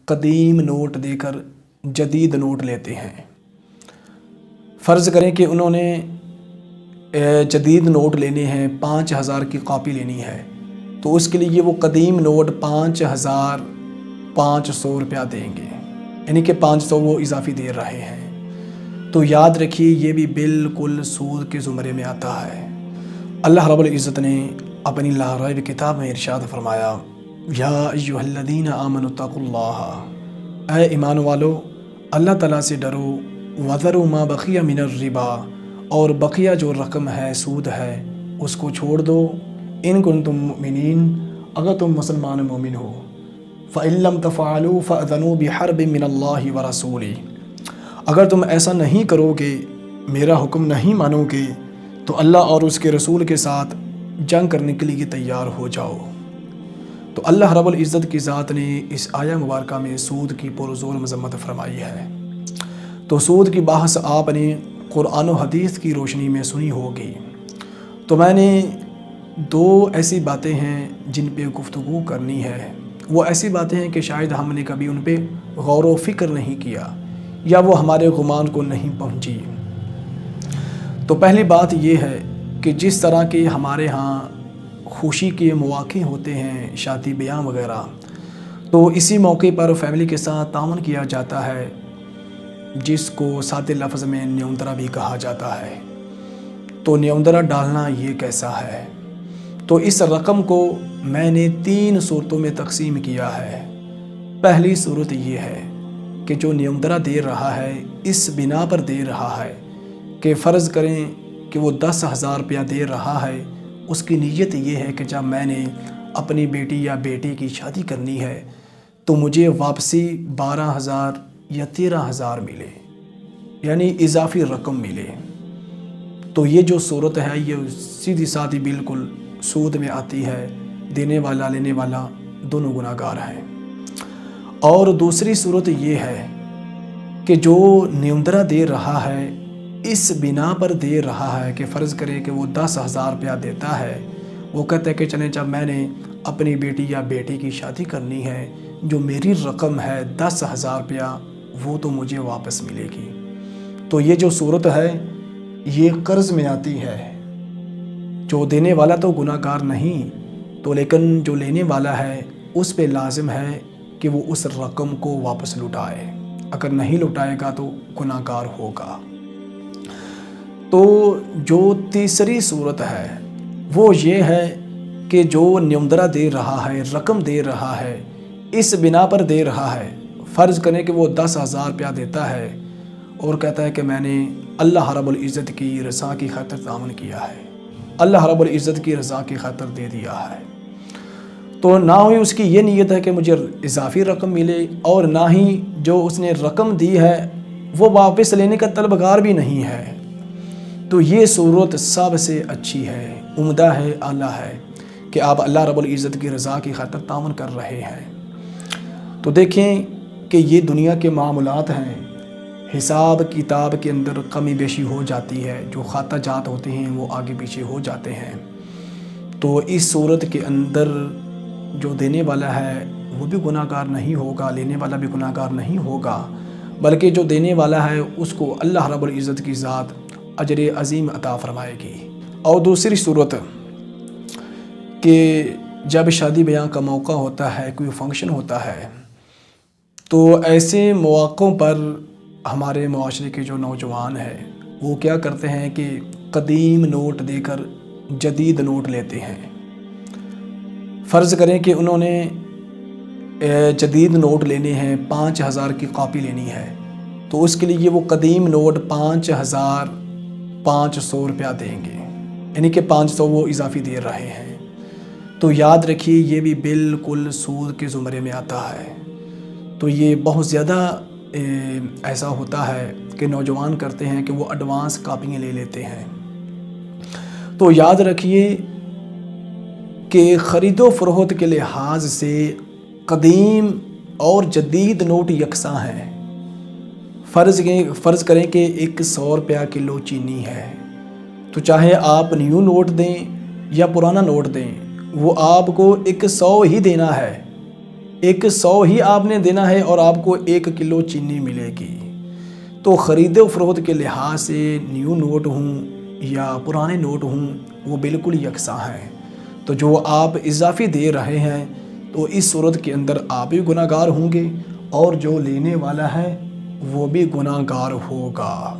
قدیم نوٹ دے کر جدید نوٹ لیتے ہیں۔ فرض کریں کہ انہوں نے جدید نوٹ لینے ہیں، 5000 کی کاپی لینی ہے، تو اس کے لیے وہ قدیم نوٹ 5500 روپیہ دیں گے، یعنی کہ 500 وہ اضافی دے رہے ہیں۔ تو یاد رکھیے یہ بھی بالکل سود کے زمرے میں آتا ہے۔ اللہ رب العزت نے اپنی لا ریب کتاب میں ارشاد فرمایا، یا ایھا الذین آمنوا اتقوا اللہ، اے ایمان والو اللہ تعالیٰ سے ڈرو، وذروا ما بقی من الربا، اور بقیہ جو رقم ہے، سود ہے، اس کو چھوڑ دو، ان کنتم مؤمنین، اگر تم مسلمان مومن ہو، فإن لم تفعلوا فأذنوا بحرب من اللہ ورسولہ، اگر تم ایسا نہیں کرو گے، میرا حکم نہیں مانو گے، تو اللہ اور اس کے رسول کے ساتھ جنگ کرنے کے لیے تیار ہو جاؤ۔ تو اللہ رب العزت کی ذات نے اس آیہ مبارکہ میں سود کی پرزور مذمت فرمائی ہے۔ تو سود کی بحث آپ نے قرآن و حدیث کی روشنی میں سنی ہوگی۔ تو میں نے 2 ایسی باتیں ہیں جن پہ گفتگو کرنی ہے۔ وہ ایسی باتیں ہیں کہ شاید ہم نے کبھی ان پہ غور و فکر نہیں کیا، یا وہ ہمارے گمان کو نہیں پہنچی۔ تو پہلی بات یہ ہے کہ جس طرح کے ہمارے ہاں خوشی کے مواقع ہوتے ہیں، شادی بیاہ وغیرہ، تو اسی موقع پر فیملی کے ساتھ تعاون کیا جاتا ہے، جس کو سادے لفظ میں نیوندرا بھی کہا جاتا ہے۔ تو نیوندرا ڈالنا یہ کیسا ہے؟ تو اس رقم کو میں نے 3 صورتوں میں تقسیم کیا ہے۔ پہلی صورت یہ ہے کہ جو نیوندرا دے رہا ہے اس بنا پر دے رہا ہے کہ فرض کریں کہ وہ 10,000 روپیہ دے رہا ہے، اس کی نیت یہ ہے کہ جب میں نے اپنی بیٹی یا بیٹے کی شادی کرنی ہے تو مجھے واپسی 12,000 یا 13,000 ملے، یعنی اضافی رقم ملے۔ تو یہ جو صورت ہے یہ سیدھی سادھی بالکل سود میں آتی ہے، دینے والا لینے والا دونوں گناہ گار ہیں۔ اور دوسری صورت یہ ہے کہ جو نیوندرا دے رہا ہے اس بنا پر دے رہا ہے کہ فرض کرے کہ وہ 10,000 روپیہ دیتا ہے، وہ کہتا ہے کہ چلیں جب میں نے اپنی بیٹی یا بیٹے کی شادی کرنی ہے، جو میری رقم ہے 10,000 روپیہ وہ تو مجھے واپس ملے گی۔ تو یہ جو صورت ہے یہ قرض میں آتی ہے۔ جو دینے والا تو گناہ گار نہیں، تو لیکن جو لینے والا ہے اس پہ لازم ہے کہ وہ اس رقم کو واپس لوٹائے، اگر نہیں لوٹائے گا تو گناہ گار ہوگا۔ تو جو تیسری صورت ہے وہ یہ ہے کہ جو نیوندرا دے رہا ہے، رقم دے رہا ہے، اس بنا پر دے رہا ہے، فرض کریں کہ وہ 10,000 روپیہ دیتا ہے اور کہتا ہے کہ میں نے اللہ رب العزت کی رضا کی خاطر تعاون کیا ہے، اللہ رب العزت کی رضا کی خاطر دے دیا ہے۔ تو نہ ہی اس کی یہ نیت ہے کہ مجھے اضافی رقم ملے، اور نہ ہی جو اس نے رقم دی ہے وہ واپس لینے کا طلبگار بھی نہیں ہے۔ تو یہ صورت سب سے اچھی ہے، عمدہ ہے، اعلیٰ ہے کہ آپ اللہ رب العزت کی رضا کی خاطر تعاون کر رہے ہیں۔ تو دیکھیں کہ یہ دنیا کے معاملات ہیں، حساب کتاب کے اندر کمی بیشی ہو جاتی ہے، جو خطا جات ہوتے ہیں وہ آگے پیچھے ہو جاتے ہیں۔ تو اس صورت کے اندر جو دینے والا ہے وہ بھی گناہ گار نہیں ہوگا، لینے والا بھی گناہ گار نہیں ہوگا، بلکہ جو دینے والا ہے اس کو اللہ رب العزت کی ذات اجر عظیم عطا فرمائے گی۔ اور دوسری صورت کہ جب شادی بیاہ کا موقع ہوتا ہے، کوئی فنکشن ہوتا ہے، تو ایسے مواقعوں پر ہمارے معاشرے کے جو نوجوان ہیں وہ کیا کرتے ہیں کہ قدیم نوٹ دے کر جدید نوٹ لیتے ہیں۔ فرض کریں کہ انہوں نے جدید نوٹ لینے ہیں، 5,000 کی کاپی لینی ہے، تو اس کے لیے وہ قدیم نوٹ 5,500 روپیہ دیں گے، یعنی کہ 500 وہ اضافی دے رہے ہیں۔ تو یاد رکھیے یہ بھی بالکل سود کے زمرے میں آتا ہے۔ تو یہ بہت زیادہ ایسا ہوتا ہے کہ نوجوان کرتے ہیں کہ وہ ایڈوانس کاپیاں لے لیتے ہیں۔ تو یاد رکھیے کہ خرید و فروخت کے لحاظ سے قدیم اور جدید نوٹ یکساں ہیں۔ فرض کریں کہ 100 روپیہ کلو چینی ہے، تو چاہے آپ نیو نوٹ دیں یا پرانا نوٹ دیں، وہ آپ کو 100 ہی دینا ہے، ایک 100 ہی آپ نے دینا ہے اور آپ کو 1 کلو چینی ملے گی۔ تو خرید و فروخت کے لحاظ سے نیو نوٹ ہوں یا پرانے نوٹ ہوں وہ بالکل یکساں ہیں۔ تو جو آپ اضافی دے رہے ہیں تو اس صورت کے اندر آپ بھی گناہگار ہوں گے اور جو لینے والا ہے وہ بھی گناہگار ہوگا۔